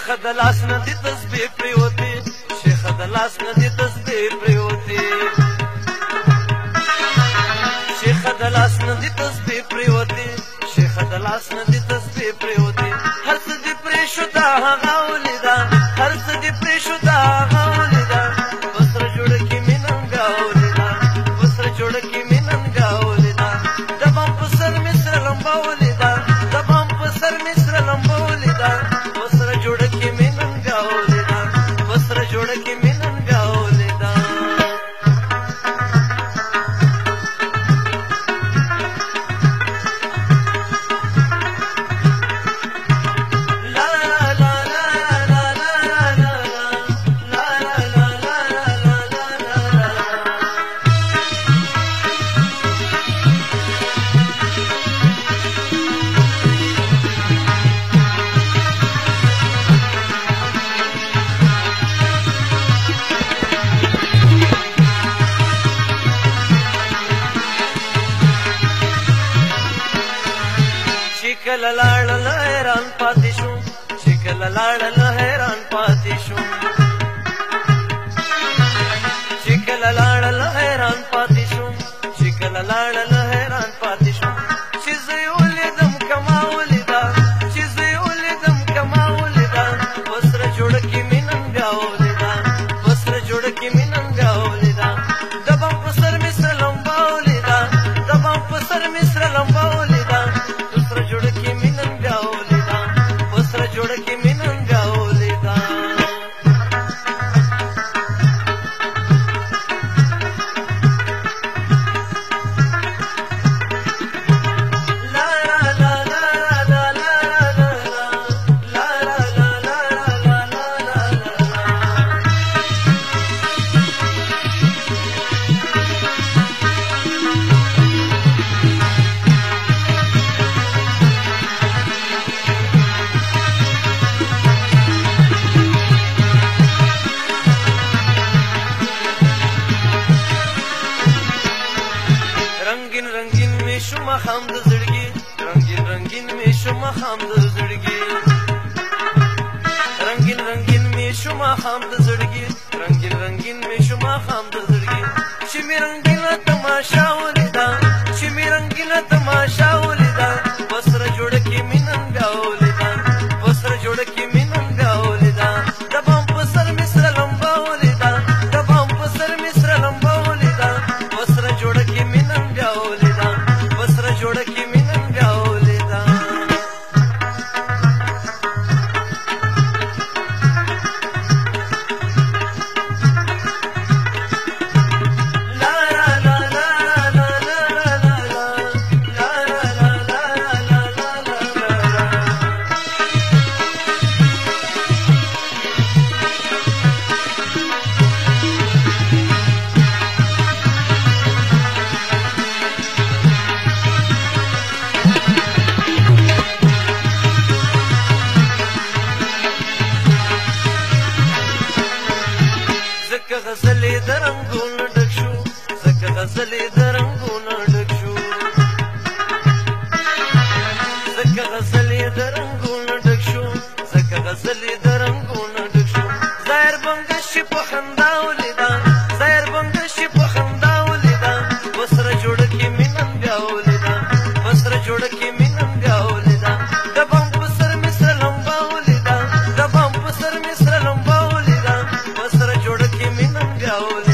شیخ د لاس نه دې تسبیح پرېوتې شیخ د لاس نه دې تسبیح پرېوتې شیخ د لاس نه دې تسبیح پرېوتې شیخ د لاس نه دې تسبیح پرېوتې هر څه دې پرېښوده هغه ولیده هر څه دې پرېښوده هغه ولیده په سره جوړه کې مې نن بیا ولیده په سره جوړه کې مې نن بیا ولیده د بام په سر مې سره لمبه ولیده د بام په سر مې سره لمبه ولیده په سره جوړه کې مې نن بیا ولیده په سره جوړه کې مې نن بیا ولیده کله لاړل حیران پاتې شوم چې کله لاړل حیران پاتې شوم چې کله لاړل حیران پاتې شوم چې کله لاړل حیران پاتې شوم چې زه یې ولیدم کما ولیده چې زه یې ولیدم کما ولیده په سره جوړه کې مې نن بیا ولیده په سره جوړه کې مې نن بیا ولیده د بام په سر مې سره لمبه ولیده د بام په سر مې سره لمبه ولیده جوړه کې مې نن بیا ولیده په سره جوړه کې مې نن بیا ولیده رنگین رنگین می شوم خام د زړګي رنگین رنگین می شوم خام د زړګي رنگین رنگین می شوم خام د زړګي رنگین رنگین می شوم خام د زړګي چې می رنگینه تماشا ولیدا چې می رنگینه تماشا ولیدا وسره جوړه کې می نن بیا ولیدا وسره جوړه کې می نن بیا ولیدا د بام په سر می سره لمبه ولیدا د بام په سر می سره لمبه ولیدا وسره جوړه کې می نن بیا ولیدا وسره جوړه کې می نن بیا ولیدا زکه غزلې د رنګونو ډک شو زکه غزلې د رنګونو ډک شو زکه غزلې د رنګونو ډک شو زکه غزلې د رنګونو ډک شو ظاهر بنګشي په خندا ولیدا ظاهر بنګشي په خندا ولیدا وسره جوړه کې مې نن بیا ولیدا وسره جوړه کې مې نن بیا ولیدا د بام په سر مې سره لمبه ولیدا د بام په سر مې سره لمبه ولیدا وسره جوړه کې مې نن بیا ولیدا